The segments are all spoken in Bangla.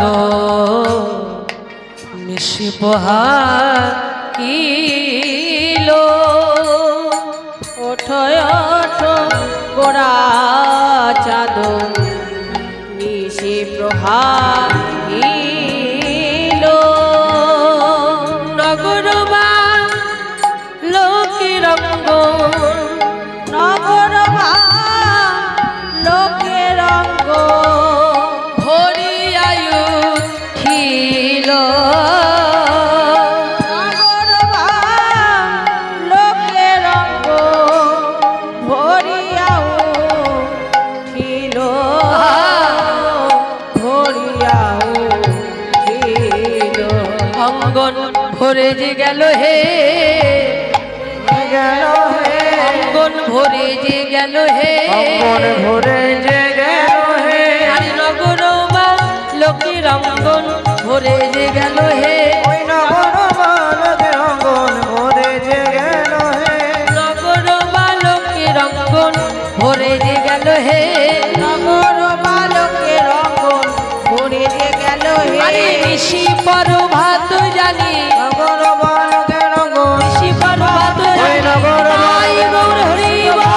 চাঁদো নিশি পোহাইলো ওঠো ওঠো গোরা চাঁদো নিশি প্রহাইলো নগর বা লোকের অঙ্গন নগর বা লোকের অঙ্গ ভরিয়ায়ু খিল নগর বা লোকের অঙ্গ ভরিয়াও ছিল ভরিয়াও ছিল অঙ্গন ভরে যে গেল হে গেল হে অঙ্গন ভরে যে গেল হে অঙ্গন ভরে যে গেল হে আরে নগর বা লোকের অঙ্গন ভরে যে গেল হে ওই নগর বালকের অঙ্গন ভরে যে গেল হে নগর বা লোকের অঙ্গন ভরে যে গেল হে নগর বালকের অঙ্গন ভরে যে গেল আরে হে ঋষি পরভাত জানি নগর বালকের অঙ্গন ঋষি পরভাত ওই জানি নগর আই গৌর হরি বল।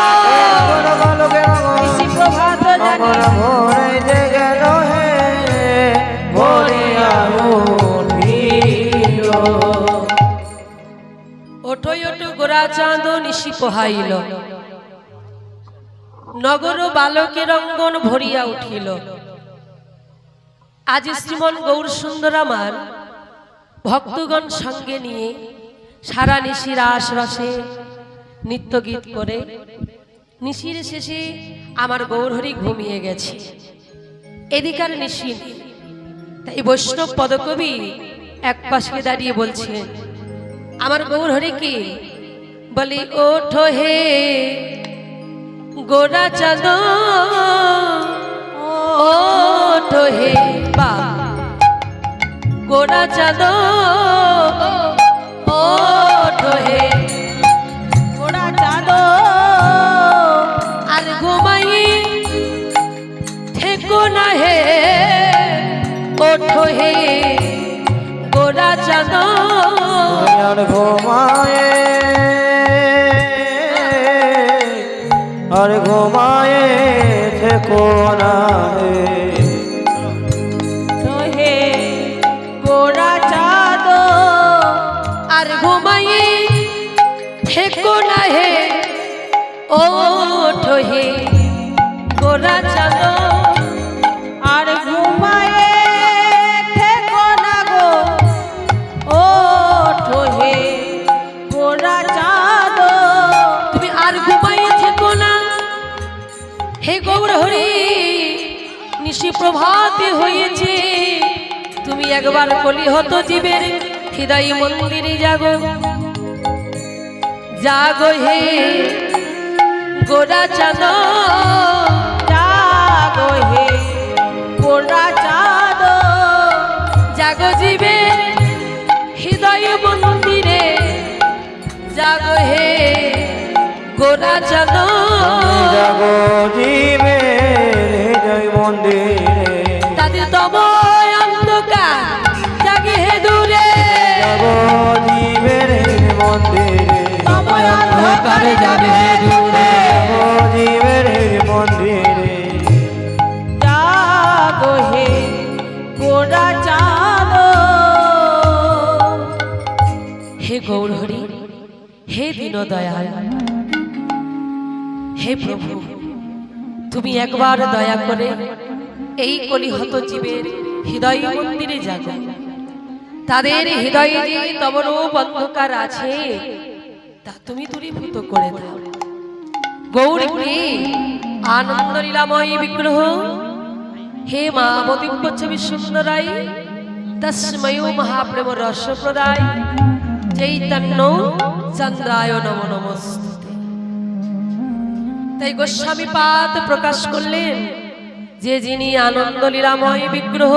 নগর বালকের অঙ্গন ঋষি প্রভাত জানি অঙ্গন ভরে যে গেল হে ভরিয়া উঠিল ওঠো ওঠো গোরা চাঁদ নিশি পোহাইল নগর বালকের অঙ্গন ভরিয়া উঠিল। আজ শ্রীমন গৌর সুন্দর আমার ভক্তগণ সঙ্গে নিয়ে সারা নিশির আশপাশে নৃত্য গীত করে নিশির শেষে আমার গৌরহরি ঘুমিয়ে গেছে, এদিকার নিশি নেই। তাই বৈষ্ণব পদকবি এক পাশে দাঁড়িয়ে বলছে আমার গৌরহরিকে বলি ওঠো হে গোরা চাঁদ ওঠো হে বা গোরা চাঁদ ওঠো হে গোরা চাঁদ আর ঘুমাই থেকো না হে ওঠো হে গোরা চাঁদ আর ঘুমায়ে আর ঘুমায়ে থেকো না হে গোরা চাঁদ আর ঘুমাই থেকো না হে ওঠো হে গোরা চাঁদ আর ঘুমায়ে থেকো না গো ওঠো হে গোরা চাঁদ তুমি আর ঘুমাইয়ে থেকো না হে গৌর হরি নিশি প্রভাতে হয়েছে, তুমি একবার কলিহত জীবের হৃদয় মন্দিরে জাগো জাগো হে গোরা চাঁদ জাগো হে গোরা চাঁদ জাগো জীবের হৃদয় মন্দিরে জাগো হে গোরা চাঁদ জাগো জীবের হৃদয় মন্দিরে তাদের তব অন্ধকার জাগে হে দূরে জাগো জীবের মন্দিরে তব অন্ধকার জাগে হে দূরে জাগো জীবের মন্দিরে জাগো হে গোরা চাঁদ হে গৌর হরি হে দীন দয়াল হে প্রভু, তুমি একবার দয়া করে এই কলিহত জীবের হৃদয় মন্দিরে জাগো, তাদের হৃদয়ে যে তব রূপ অন্ধকার আছে তা তুমি দূরীভূত করে দাও। গৌরী আনন্দ লীলাময় বিগ্রহ হে মা দিব্য ছবি সুন্দরাই তস্মৈ মহাপ্রেম রস প্রদায় চৈতন্য চন্দ্রায় নম নমস্তুতে। তাই গোস্বামী পাদ প্রকাশ করলেন যে যিনি আনন্দ লীলাময় বিগ্রহ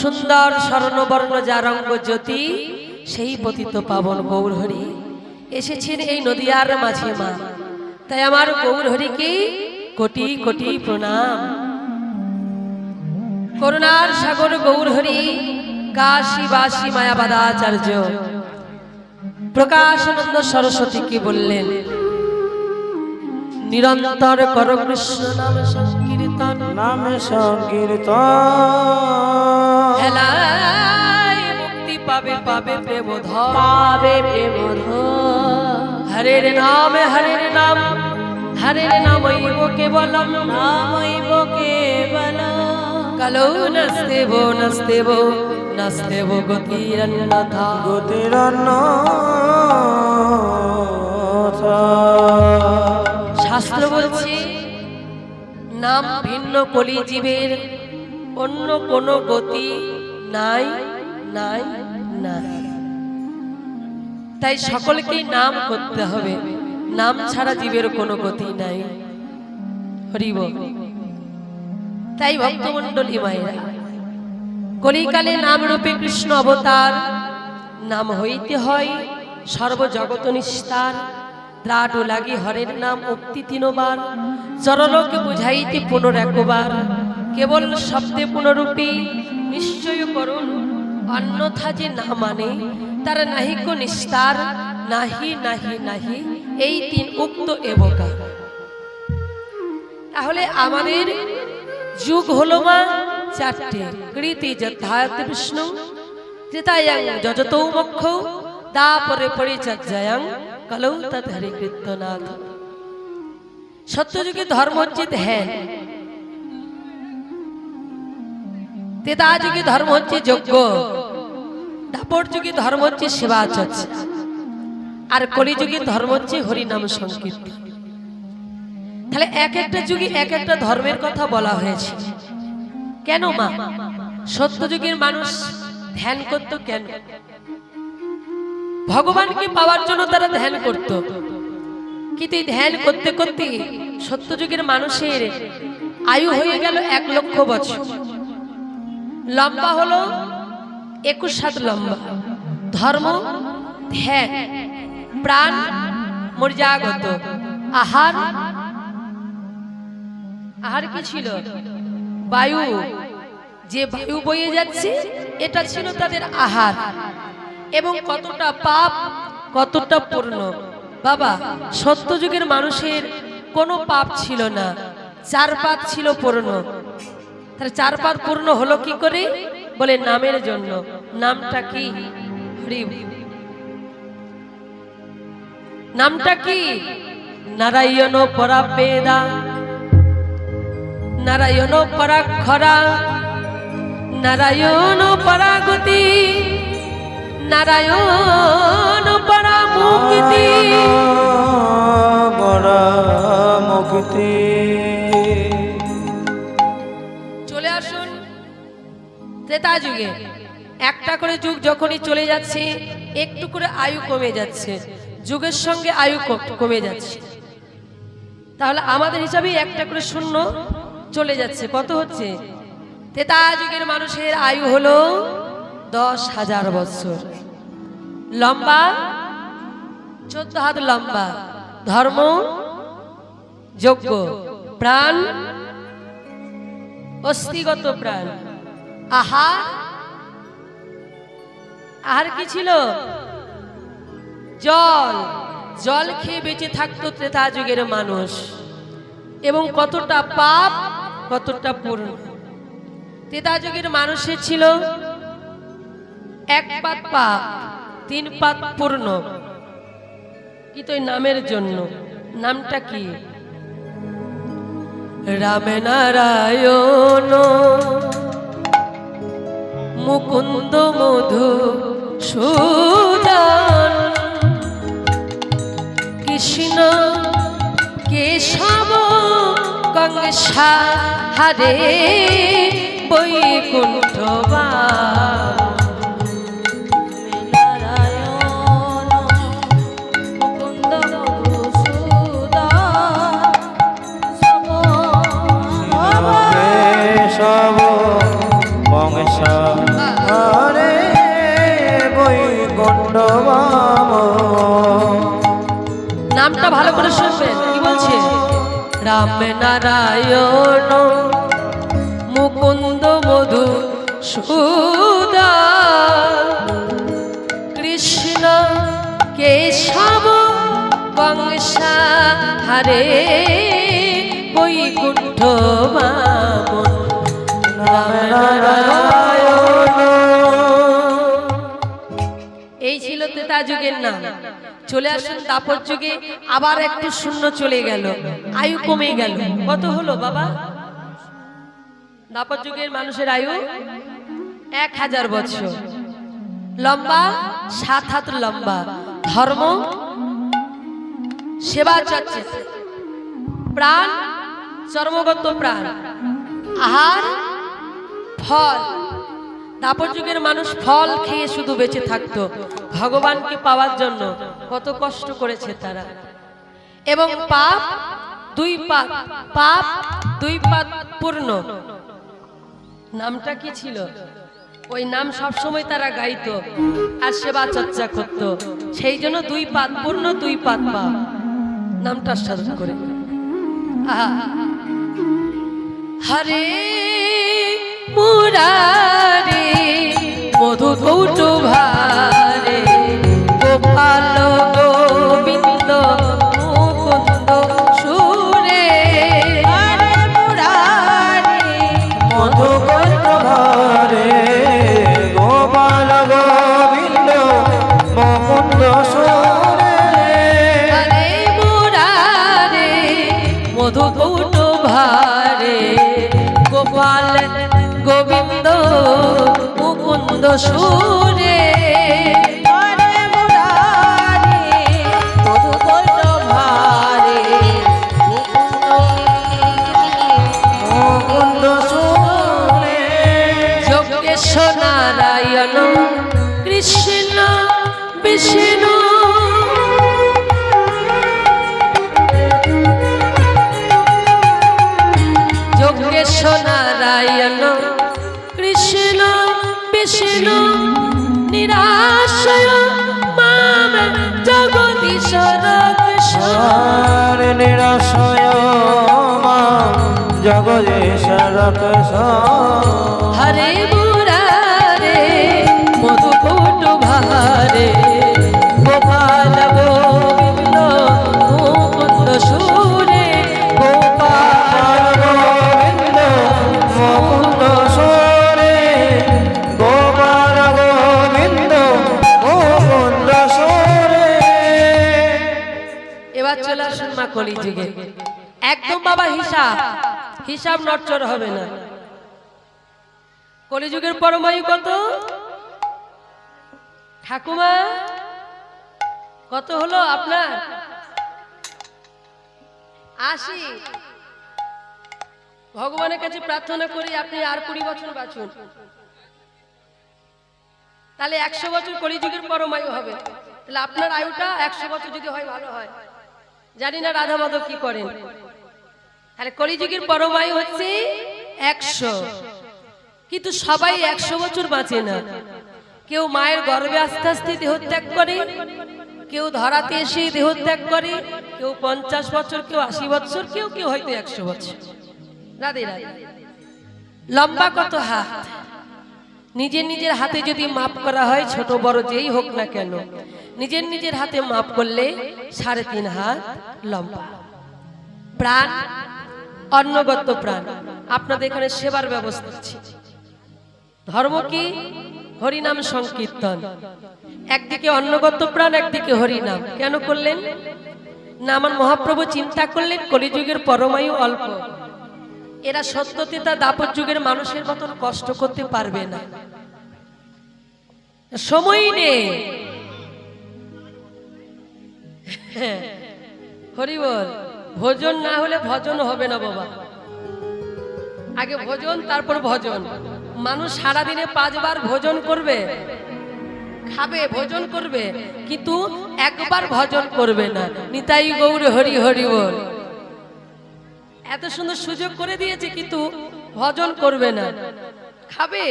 সুন্দর স্বর্ণবর্ণ জারঙ্গ জ্যোতি সেই পতিত পাবন গৌরহরি এসেছেন এই নদিয়ার মাঝে মা। তাই আমার গৌরহরিকে কোটি কোটি প্রণাম। করুণার সাগর গৌরহরি কাশীবাসী মায়াবাদাচার্য প্রকাশানন্দ সরস্বতীকে বললেন, নিরন্তর কর কৃষ্ণ নাম সংকীর্তন, নাম সংকীর্তন, হেলায় মুক্তি পাবে পাবে প্রেমধর, পাবে প্রেমধর। হরের নাম হরের নামৈব কেবলম, নামৈব কেবলম, কালো নস্তেব নস্তেব নস্তেব গতিরন্যথা, গতিরন্যথা। শাস্ত্র বলছে নাম ভিন্ন কলি জীবের অন্য কোনো গতি নাই নাই নাই। তাই সকলকেই নাম করতে হবে, নাম ছাড়া জীবের কোনো গতি নাই। হরি বল। তাই ভক্তমণ্ডলী মায়েরা, কলিকালে নাম রূপে কৃষ্ণ অবতার, নাম হইতে হয় সর্বজগত নিস্তার, ত্রাটু লাগি হরের নাম উক্তি তিনবার, চরলোকে বুঝাইতে পুনরেকবার, কেবল শব্দে পুনরূপী নিশ্চয় করুন, অন্যথা যে না মানে তার নাহিক নিস্তার, নাহি নাহি নাহি এই তিন উক্ত এবকার। তাহলে আমাদের যুগ হলো মা চারটে, কৃতি যথায়ত বিষ্ণু, ত্রেতায়াং যজতৌ মোক্ষ, তারপরে পরিচর্যায়াং কলৌ তৎ হরি কীর্তনাথ। সত্যযুগে ধর্ম হচ্ছে ধ্যান, ত্রেতা যুগে ধর্ম হচ্ছে যজ্ঞ, দাপর যুগে ধর্ম হচ্ছে সেবা চর্চা, আর কলিযুগে ধর্ম হচ্ছে হরিনাম সংকীর্তন। তাহলে এক একটা যুগে এক একটা ধর্মের কথা বলা হয়েছে। কেন মা? সত্যযুগের মানুষ ধ্যান করত কেন? ভগবানকে পাওয়ার জন্য তারা ধ্যান করত, কিন্তু এই ধ্যান করতে করতে সত্যযুগের মানুষের আয়ু হয়ে গেল 1 লক্ষ বছর, লম্বা হলো 21 হাত লম্বা। ধর্ম ধ্যান, প্রাণ মর্যাগত, আহার আহার কি ছিল? বায়ু, যে বায়ু বয়ে যাচ্ছে এটা ছিল তাদের আহার। এবং কতটা পাপ কতটা পূর্ণ। বাবা, সত্যযুগের মানুষের কোনো পাপ ছিল না, 4 পাপ ছিল পূর্ণ। তাহলে 4 পাপ পূর্ণ হলো কি করে? বলে নামের জন্য। নামটা কি? হরি। নামটা কি? নারায়ণ পরাবেদা, নারায়ণ পরাক্ষরা, নারায়ণ পরাগতি, নারায়ণ পরামুক্তি। পরামুক্তি। চলে আসুন ত্রেতা যুগে। একটা করে যুগ যখনই চলে যাচ্ছে, একটু করে আয়ু কমে যাচ্ছে, যুগের সঙ্গে আয়ু কমে যাচ্ছে। তাহলে আমাদের হিসাবে একটা করে শূন্য চলে যাচ্ছে। কত হচ্ছে? ত্রেতা যুগের মানুষের আয়ু হলো 10,000 বছর, লম্বা 14 হাত লম্বা, ধর্ম যজ্ঞ, প্রাণ অস্থিগত প্রাণ, আহার আহার কি ছিল? জল। জল খেয়ে বেঁচে থাকতো ত্রেতা যুগের মানুষ। এবং কতটা পাপ কতটা পূর্ণ। ত্রেতা যুগের মানুষের ছিল 1 পাত পাপ, 3 পাত পূর্ণ। কিন্তু ওই নামের জন্য। নামটা কি? রাম নারায়ণ মুকুন্দ মধু সুদন, কৃষ্ণ কেশব গঙ্গা হরে বৈকুণ্ঠ বাম। হরে বৈকুণ্ঠ বাম। নামটা ভালো করে শুনবেন কি বলছে? রাম নারায়ণ মুকুন্দ মধু সুদা কৃষ্ণ কেশব কংসা হারে বৈকুণ্ঠ বামন নারায়ণ। এই ছিল ত্রেতা যুগের নাম। চলে আসুন দাপর যুগে, আবার একটু শূন্য চলে গেল, আয়ু কমে গেল। কত হলো বাবা? দাপর যুগের মানুষের আয়ু 1000 বছর। লম্বা 7 হাত লম্বা। ধর্ম সেবা চর্চা, প্রাণ চর্মগত প্রাণ, আহার ফল। দাপর যুগের মানুষ ফল খেয়ে শুধু বেঁচে থাকতো, ভগবানকে পাওয়ার জন্য কত কষ্ট করেছে তারা। এবং পাপ 2 পাপ, পাপ 2 পাপ পূর্ণ। নামটা কি ছিল? ওই নাম সবসময় তারা গাইতো আর সেবা চর্চা করত, সেই জন্য 2 পাপ পূর্ণ 2 পাপ পাপ নামটা সাধন করে। আহা, হরে মুরারে মধু কৌটু ভারে গোপাল গোবিন্দ মুকুন্দ সুরে। হরে মুরারে মধু কৌটু ভারে গোপাল গোবিন্দ মুকুন্দ সুরে। হরে মুরারে মধু কৌটু ভারে গোপাল গোবিন্দ মুকুন্দ সুরে। হরে মুরারে মধু কৌটু ভারে মুকুন্দ সুরে। যোগেশ্বর নারায়ণ কৃষ্ণ বিষ্ণু যোগেশ্বর নারায়ণ কৃষ্ণ বিষ্ণু নিরাশয় মাম জগদীশ্বর কৃষ্ণ। হরে নিরাশয় মাম জগদীশ্বর কৃষ্ণ। হরে মুরারে মধু কৌটু ভারে গোপাল গোবিন্দ মুকুন্দ সুরে। গোপাল গোবিন্দ মুকুন্দ সুরে। গোপাল গোবিন্দ মুকুন্দ সুরে। এবার চলে আসুন মা কলি যুগে। একদম বাবা হিসাব হিসাব নড়চড় হবে না। কলিযুগের পরমায়ু কত ঠাকুমা? কত হলো আপনার? 80। ভগবানের কাছে প্রার্থনা করি আপনি আর 20 বছর বাঁচুন, তাহলে 100 বছর কলিযুগের পরমায়ু হবে। তাহলে আপনার আয়ুটা 100 বছর যদি হয় ভালো হয়। জানি না রাধা মাধব কি করেন। তাহলে কলিযুগের পরমায়ু হচ্ছে 100, কিন্তু সবাই 100 বছর বাঁচে না। কেউ মায়ের গর্ভে আস্তে আস্তে দেহত্যাগ করে, কেউ ধরাতে এসে দেহত্যাগ করে, কেউ 50 বছর, কেউ 80 বছর, কেউ কেউ হয়তো 100 বছর। রাধে রাধে। লম্বা কত হাত? নিজের নিজের হাতে যদি মাপ করা হয়, ছোট বড় যেই হোক না কেন, নিজের নিজের হাতে মাপ করলে 3.5 হাত লম্বা। প্রাণ অন্নগত প্রাণ। আপনাদের এখানে সেবার ব্যবস্থা আছে। ধর্ম কি? হরিনাম সংকীর্তন। একদিকে অন্নগত প্রাণ, একদিকে হরিনাম। কেন করলেন না? আমার মহাপ্রভু চিন্তা করলেন কলিযুগের পরমায়ু অল্প, এরা সত্যতেতা দাপর যুগের মানুষের মতন কষ্ট করতে পারবে না, সময় নেই। হরি বল। ভোজন না হলে ভজন হবে না বাবা। আগে ভোজন তারপর ভজন। মানুষ সারাদিনে 5 বার ভোজন করবে, খাবে, ভোজন করবে, কিন্তু একবার ভজন করবে না। নিতাই গৌর হরি হরি বল। এত সুন্দর সুযোগ করে দিয়েছে, কিন্তু ভজন করবে না। খাবে,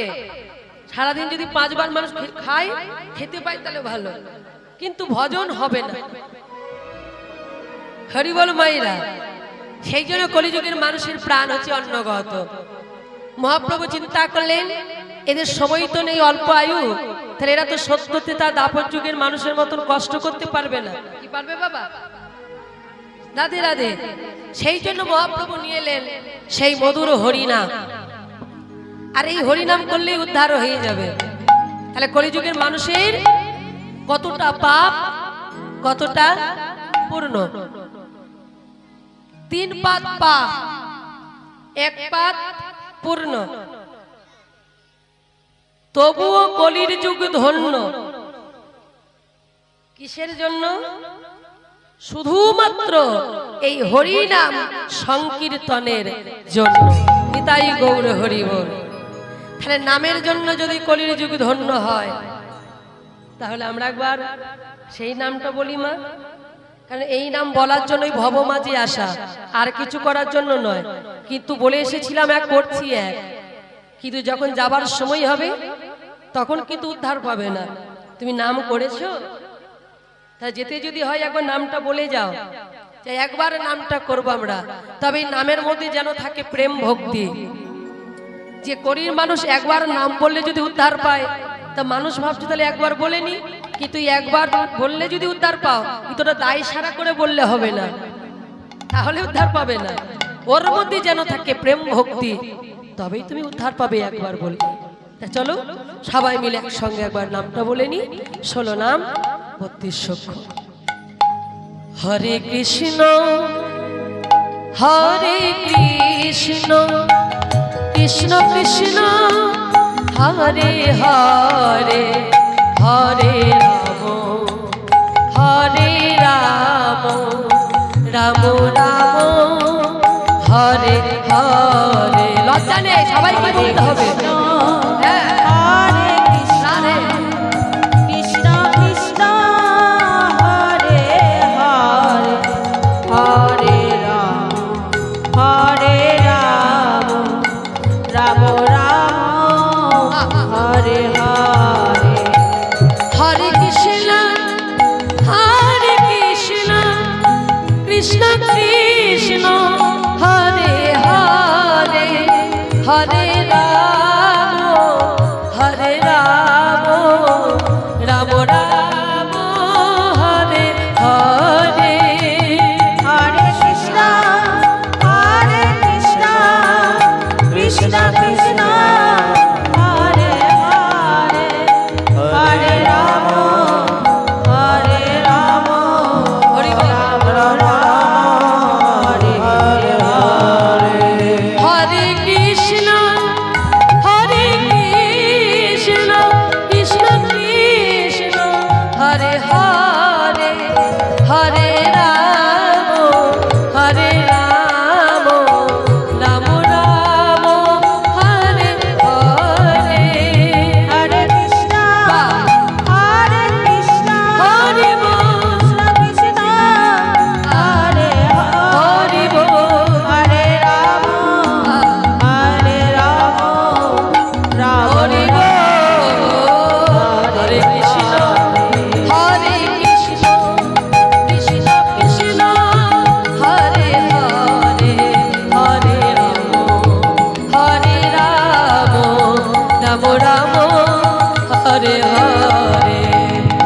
সারাদিন যদি 5 বার মানুষ খায়, খেতে পায় তাহলে ভালো, কিন্তু ভজন হবে না। হরি বল মাইরা। সেই জন্য কলিযুগের মানুষের প্রাণ হচ্ছে অন্নগত। মহাপ্রভু চিন্তা করলেন এদের সময় তো নেই, অল্প আয়ু, তাহলে এরা তো সত্যতে তার দাপর যুগের মানুষের মতন কষ্ট করতে পারবে না। কি পারবে বাবা? রাধে রাধে। সেই জন্য মহাপ্রভু নিয়ে এলেন সেই মধুর হরিনাম। আর এই হরিনাম করলেই উদ্ধার হয়ে যাবে। তাহলে কলিযুগের মানুষের কতটা পাপ, কতটা পূর্ণ। 3 পাত পাপ, 1 পাত পূর্ণ, তবুও কলির যুগ ধন্য। কিসের জন্য? শুধুমাত্র এই হরিনাম সংকীর্তনের জন্য। নিতাই গৌর হরি বল। তাহলে নামের জন্য যদি কলির যুগ ধন্য হয়, তাহলে আমরা একবার সেই নামটা বলি মা। কারণ এই নাম বলার জন্যই ভবমাঝি আসা, আর কিছু করার জন্য নয়। কিন্তু বলে এসেছিলাম এক, করছি এক, কিন্তু যখন যাবার সময় হবে তখন কিন্তু উদ্ধার পাবে না। তুমি নাম করেছো, তা যেতে যদি হয় একবার নামটা বলে যাও, যে একবার নামটা করবো আমরা। তবে এই নামের মধ্যে যেন থাকে প্রেম ভক্তি। যে করির মানুষ একবার নাম বললে যদি উদ্ধার পায়, তা মানুষ ভাবছে তাহলে একবার বলেনি, কিন্তু একবার বললে যদি উদ্ধার পাও, কিন্তু ওটা দায় সারা করে বললে হবে না, তাহলে উদ্ধার পাবে না। ওর মধ্যে যেন থাকে প্রেম ভক্তি, তবেই তুমি উদ্ধার পাবে একবার বললে। তা চলো সবাই মিলে একসঙ্গে একবার নামটা বলে নি। 16 নাম 32 অক্ষর। হরে কৃষ্ণ হরে কৃষ্ণ, কৃষ্ণ কৃষ্ণ হরে হরে, হরে রাম হরে রাম, রাম রাম হরে হরে। লজ্জা নেই, সবাইকে বলতে হবে। হরে কৃষ্ণ কৃষ্ণ কৃষ্ণ হরে হরে, হরে রাম হরে রাম, রাম রাম হরে হরে। হরে কৃষ্ণ হরে কৃষ্ণ, কৃষ্ণ কৃষ্ণ হরে হরে, হরে রাম হরে রাম, রাম রাম হরে হরে। হরে কৃষ্ণ হরে কৃষ্ণ, কৃষ্ণ কৃষ্ণ হরে হরে, হরে রাম হরে রাম, হরি বল। রাম রাম হরে হরে। হরে কৃষ্ণ হরে কৃষ্ণ, কৃষ্ণ কৃষ্ণ হরে হরে, হরে রাম হরে রাম, রাম রাম হরে হরে। হরে কৃষ্ণ হরে কৃষ্ণ, হরি বল। কৃষ্ণ হরে হরি হরে, বল। হরে রাম হরে রাম, রাম হরি বল। হরে কৃষ্ণ হরে কৃষ্ণ, কৃষ্ণ কৃষ্ণ হরে হরে, হরে রাম হরে রাম, রাম রাম হরে হরে।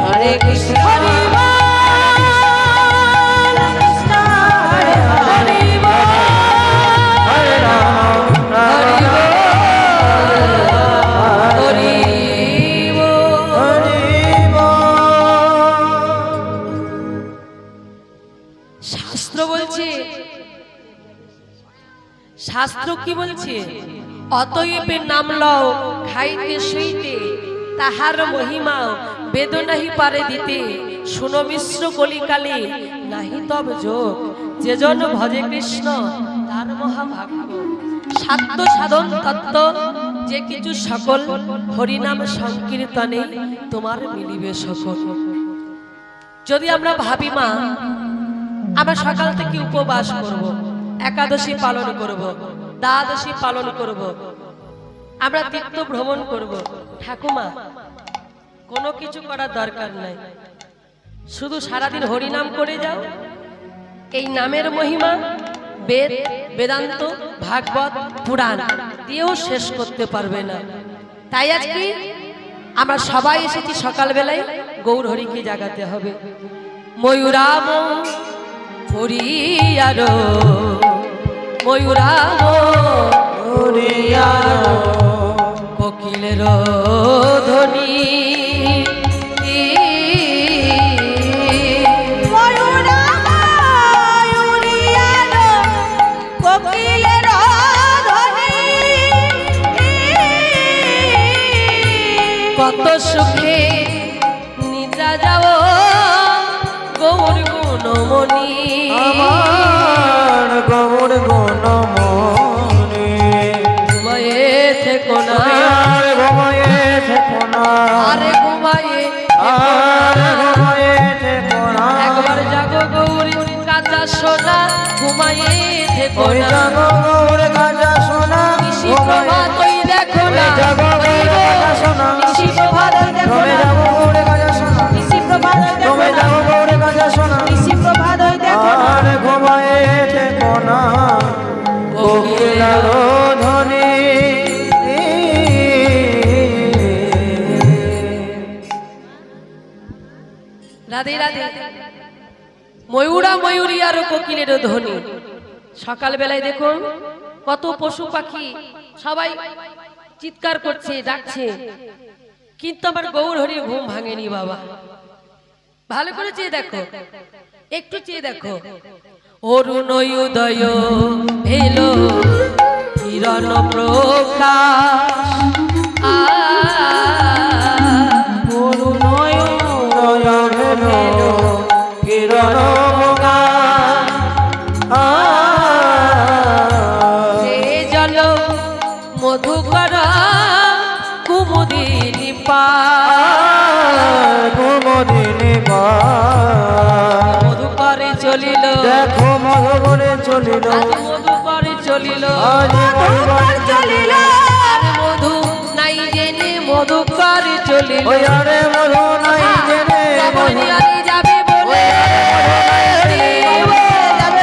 হরে কৃষ্ণ হরি বল। কৃষ্ণ হরে হরে, হরি বল। হরে রাম হরি বল। হরি বল। হরি বল। শাস্ত্র বলছে, শাস্ত্র কি বলছে? অতএব নাম লও খাইতে শুইতে, তাহার মহিমা বেদনাহি পারে দিতে। শুনো মিশ্র কলিকালে নাহি তব যোগ, যেজন ভজে কৃষ্ণ তার মহাভাগ্য। সাধ্য সাধন তত্ত্ব যে কিছু সকল, হরিনাম সংকীর্তনে তোমার মিলিবে সকল। যদি আমরা ভাবি মা আমরা সকাল থেকে উপবাস করব, একাদশী পালন করব, দ্বাদশী পালন করব, আমরা তীর্থ ভ্রমণ করব, ঠাকুমা কোনো কিছু করার দরকার নাই, শুধু সারাদিন হরিনাম করে যাও। এই নামের মহিমা বেদ, বেদান্ত, ভাগবত, পুরাণ দিয়েও শেষ করতে পারবে না। তাই আজকে আমরা সবাই এসেছি সকালবেলায় গৌর হরিকে জাগাতে হবে। ময়ূরাম হরিয়ার ময়ূরাম হরিয়ার কোকিলের ধ্বনি কত সুখে নিদ্রা যাও গৌর গুণমণি আমার গৌর গুণমণি ঘুমায়ে থেকো না আর ঘুমায়ে থেকো না আরে ঘুমায়ে আর ঘুমায়ে থেকো না একবার জাগো গৌর কাঁচা সোনা ঘুমায়ে থেকো ওই না জাগো গৌর কাঁচা সোনা নিশি প্রভাত ওই দেখো ওই না জাগো গৌর কাঁচা সোনা নিশি প্রভাত ওই দেখো তুমি না যাবো গৌর কাঁচা সোনা নিশি প্রভাত ওই দেখো তুমি না যাবো গৌর কাঁচা সোনা নিশি প্রভাত ওই দেখো না আর ঘুমায়ে থেকো না কোকিলার ধ্বনি রাধে রাধে ময়ূরা ময়ূরী আর কোকিলের ধ্বনি সকালবেলায় দেখুন কত পশু পাখি সবাই চিৎকার করছে ডাকছে কিন্তু আমার গৌর হরির ঘুম ভাঙেনি বাবা। ভালো করে চেয়ে দেখো, একটু চেয়ে দেখো। অরুণ উদয় এলো কিরণ প্রকাশ কিরণ সে জল মধুকর কুমুদিনী কুমদিনী মধুকরে চলিল দেখো মধুবনে চলিল আজ মধুকরে চলিল আজ মধুবনে চলিল আর মধু নাই জেনে মধুকরে চলিল ওই আরে মধু নাই জেনে রমণীয়ারে যাবে বলে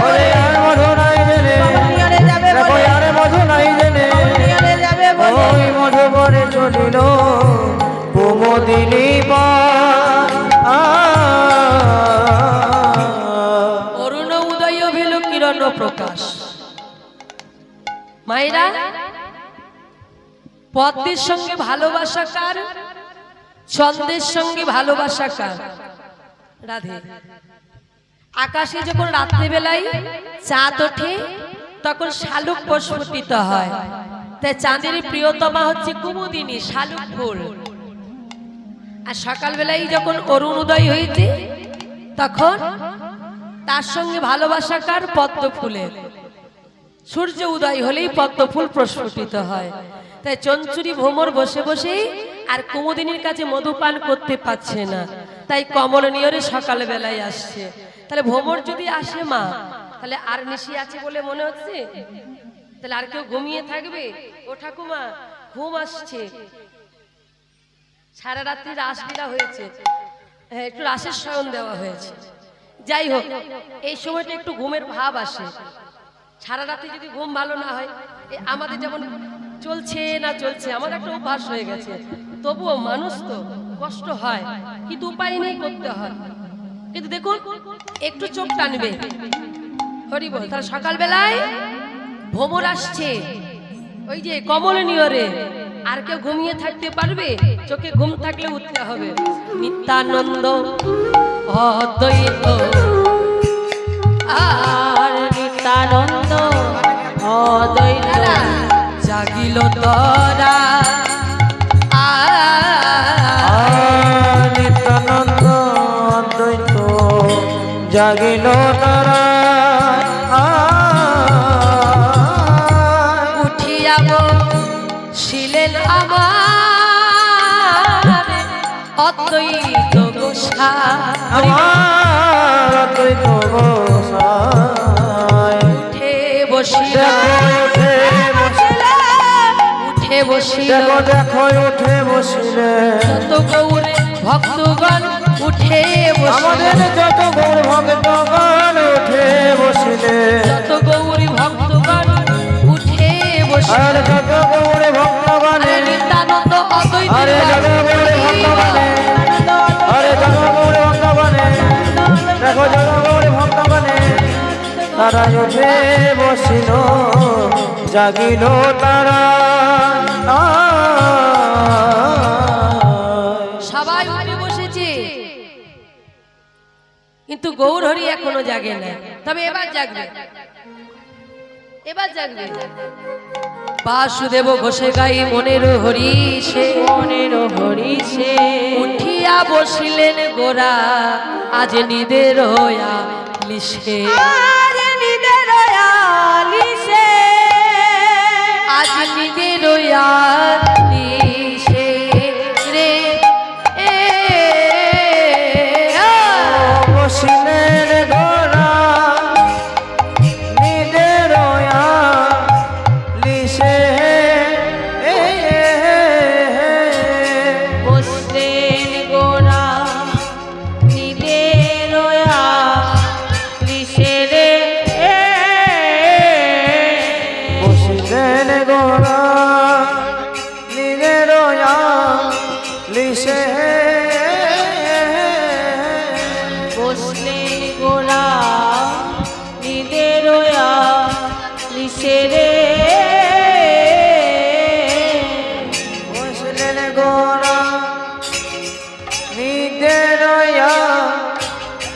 ওরে আর মধু নাই জেনে নিয়ারে যাবে দেখো বলে আরে মধু নাই জেনে নিয়ারে যাবে বলে ওই মধুবনে চলিল কুমদিনী অরুণ উদয় ভেল কিরণ প্রকাশ। মায়েরা পদ্মের সঙ্গে ভালোবাসা কার, চন্দ্রের সঙ্গে ভালোবাসা কার? রাধে। আকাশে যখন রাত্রিবেলায় চাঁদ ওঠে তখন শালুক প্রস্ফুটিত হয়, তাই চাঁদের প্রিয়তমা হচ্ছে কুমুদিনী শালুক ফুল। আর সকালবেলায় যখন অরুণ উদয় হয়েছে তখন তার সঙ্গে ভালোবাসা কার? পদ্ম ফুলের। সূর্য উদয় হলেই পদ্ম ফুল প্রস্ফুটিত হয়, তাই চঞ্চুরি ভ্রমর বসে বসেই আর কুমুদিনীর কাছে মধুপান করতে পারছে না, তাই কমলনীয়রে সকালবেলায় আসছে। তাহলে ভ্রমর যদি আসে মা, তাহলে আর নিশি আছে বলে মনে হচ্ছে? তাহলে আর কেউ ঘুমিয়ে থাকবে? ও ঠাকুমা ঘুম আসছে, সারা রাত্রি রাসলীলা হয়েছে, হ্যাঁ একটু রাসের শয়ন দেওয়া হয়েছে। যাই হোক, এই সময়টা একটু ঘুমের ভাব আসে। সারা রাতে যদি ঘুম ভালো না হয়, আমাদের যেমন চলছে না চলছে, আমার একটা অভ্যাস হয়ে গেছে, তবুও মানুষ তো কষ্ট হয়, কিন্তু উপায় নেই, করতে হয়। কিন্তু দেখুন একটু চোখ টানবে, হরি বল। তার সকালবেলায় ভ্রমর আসছে, ওই যে কমলনীয়রে, আর কেউ ঘুমিয়ে থাকতে পারবে? চোখে ঘুম থাকলে উঠতে হবে। নিত্যানন্দ অদ্বৈত আর নিত্যানন্দ অদ্বৈত জাগিল তরা নিত্যানন্দ অদ্বৈত জাগিল তারা উঠিয়াব ছিলেন আমার অদ্বৈত গোসাই। অদ্বৈত গোসাই উঠে বসিল, উঠে উঠে বসিল, দেখো দেখো উঠে বসিলে যত গৌরে ভক্তগণ উঠে আমাদের বসিল, যত গৌর ভক্তগণ উঠে বসিলে যত গৌরী ভক্তগণ উঠে আর বসিল। যত গৌর ভক্তগণ আরে নিত্যানন্দ তারায় উঠে বসিল জাগিল তারা সবাই উঠে বসেছে, কিন্তু গৌরহরি এখনো জাগে না। তবে এবার জাগবে, এবার জাগবে। বাসুদেব ঘোষে গাই মনের হরিষে, মনের হরিষে উঠিয়া বসিলেন গোরা আজ নিদের হইয়া লিসে, আজ নিদের আলিসে, আজ নিদের হইয়া লিসে রে এ বসিলেন গোরা নিদের লিসে বসলেন গোরা নিদের আলিসে রে বসিলেন গোরা নিদের লিসে বসলেন গোরা নিদের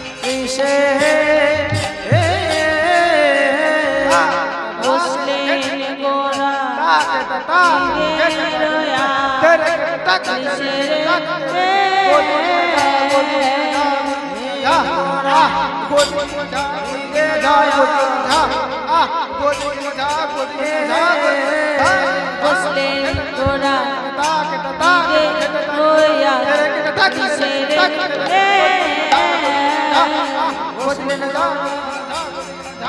আলিসে রে বসলেন গোরা নিদের লিসে বসলেন গোরা নিদের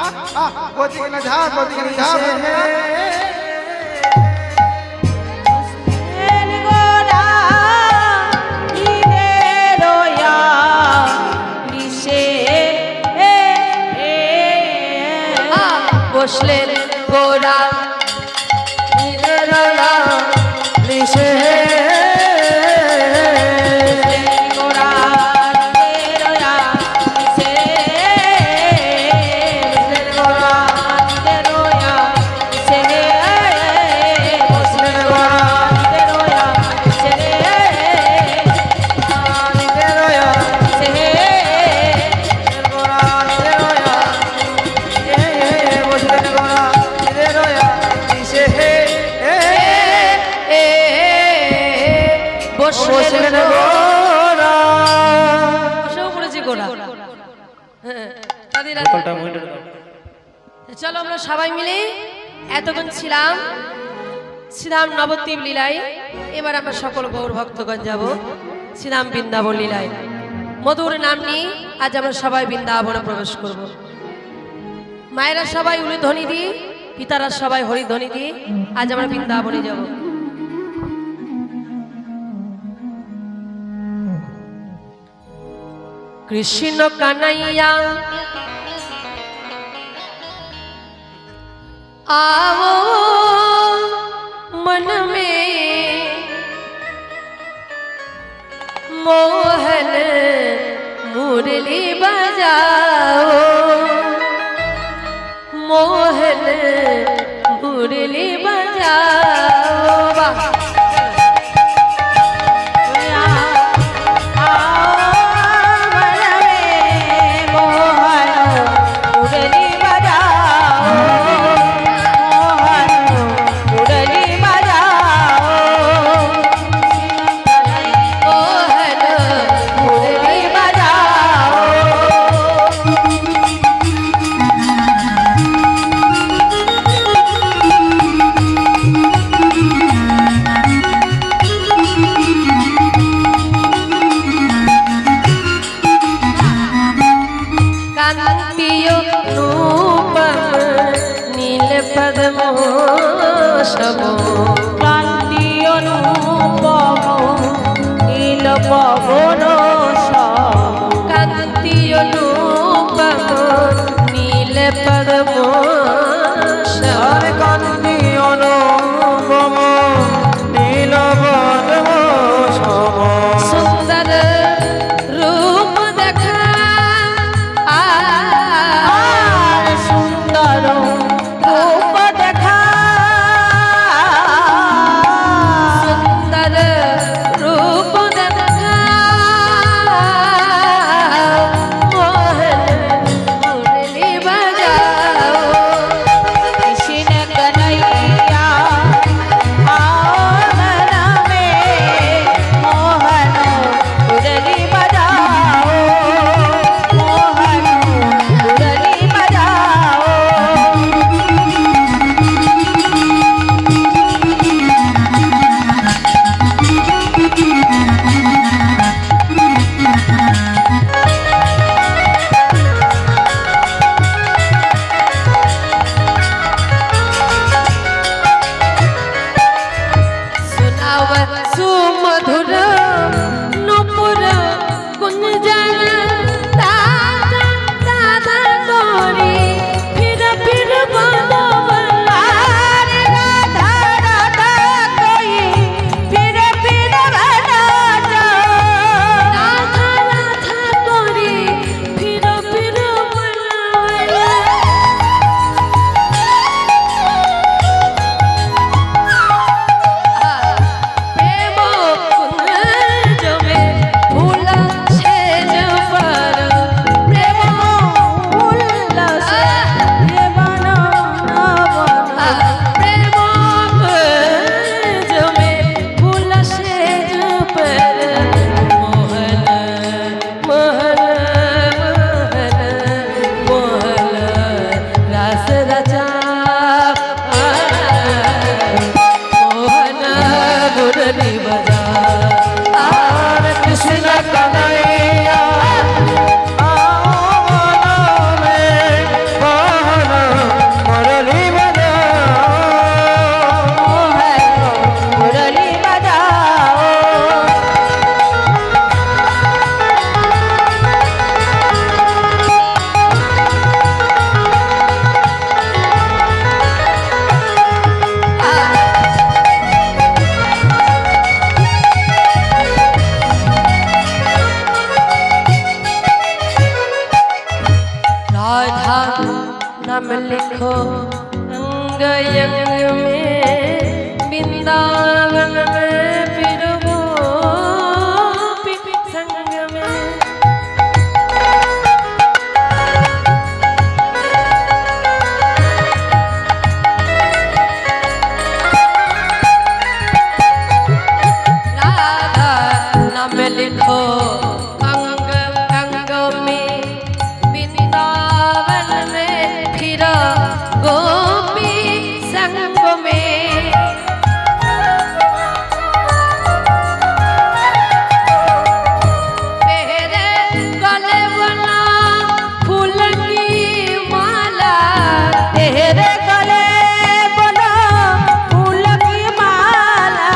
আলিসে রে বসলেন গোরা বসলেন গোরা নিদের লিসে বসলেন গোরা, বসেও পড়েছে গোরা। হ্যাঁ, দাদি দাদি। চলো আমরা সবাই মিলে এতক্ষণ ছিলাম শ্রীরাম নবদ্বীপ লীলায়, এবার আমরা সকল গৌর ভক্তগণ যাব শ্রীরাম বৃন্দাবন লীলায়। মধুর নাম নিয়ে আজ আমরা সবাই বৃন্দাবনে প্রবেশ করব। মায়েরা সবাই উলুধ্বনি দিয়ে, পিতারা সবাই হরিধ্বনি দিয়ে আজ আমরা বৃন্দাবনে যাব। কৃষ্ণ কানাইয়া आओ मन में मोहन मुरली बजाओ, मोहन मुरली बजाओ। वाह কান্তি অনুপম নীল পবন কান্তি অনুপম নীল পদ্ম কান্তি অনুপম নীল পদ্ম সুন্দর রূপ দেখা সুন্দর नाम लिखो अंग अंग में वृंदावन में फिरो गोपी संग में पहरे गले बना फूल की माला तेरे गले बना फूल की माला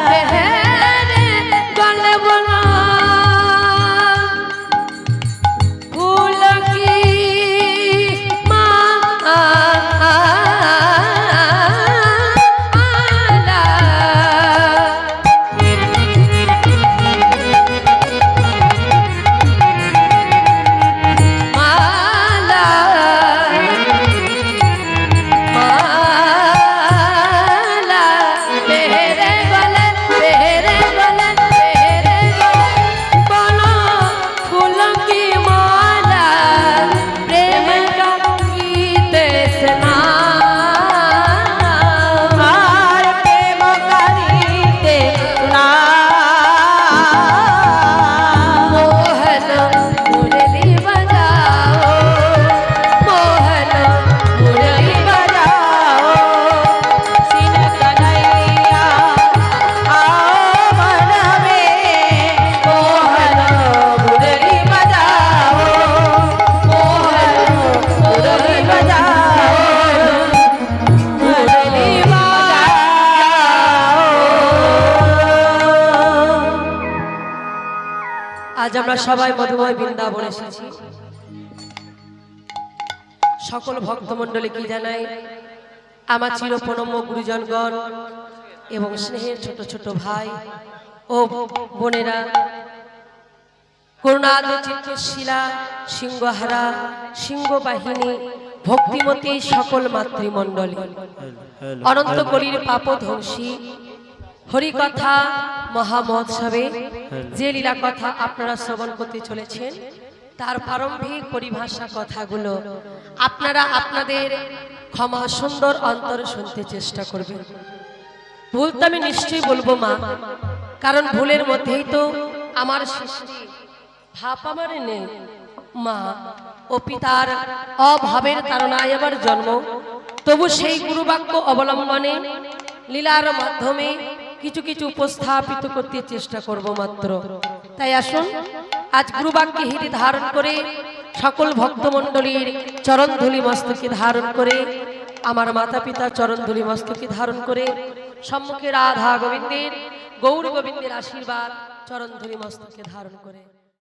पहरे गले बना फूल की माला माला माला तेरे गले बना फूल की माला प्रेम का गीत सुना हार प्रेम का गीत सुना मोहन मुरली बजाओ मोहन मुरली बजाओ सिन कन्हैया आओ मन में मोहन मुरली बजाओ मोहन मुरली बजाओ मुरली बजाओ আজ আমরা সবাই মধুময় বৃন্দাবন এসেছি সকল ভক্তমণ্ডলী কি জানাই আমার চিরপ্রণম্য গুরুজনগণ এবং স্নেহের ছোট ছোট ভাই ও বোনেরা করুণাদ চিত্তশীলা সিংহহারা সিংহবাহিনী ভক্তিমতী সকল মাতৃমণ্ডলী অনন্ত কলির পাপ ধ্বংসী হরিকথা মহামহোৎসবে যে লীলা কথা আপনারা শ্রবণ করতে চলেছেন তার প্রারম্ভিক পরিভাষা কথাগুলো আপনারা আপনাদের ক্ষমা সুন্দর অন্তরে শুনতে চেষ্টা করবেন। ভুল তো আমি নিশ্চয়ই বলবো মা, কারণ ভুলের মধ্যেই তো আমার সৃষ্টি, ভাব আমার নেই মা। ও পিতার অভাবের কারণে আমার জন্ম, তবু সেই গুরুবাক্য অবলম্বনে লীলার মাধ্যমে কিছু কিছু উপস্থাপিত করতে চেষ্টা করব মাত্র। তাই আসুন আজ গুরুবাক্যে হৃদয় ধারণ করে সকল ভক্তমণ্ডলীর চরণধূলি মস্তকে ধারণ করে আমার মাতা পিতা চরণধূলি মস্তকে ধারণ করে সম্মুখে রাধা গোবিন্দের গৌর গোবিন্দের আশীর্বাদ চরণধূলি মস্তকে ধারণ করে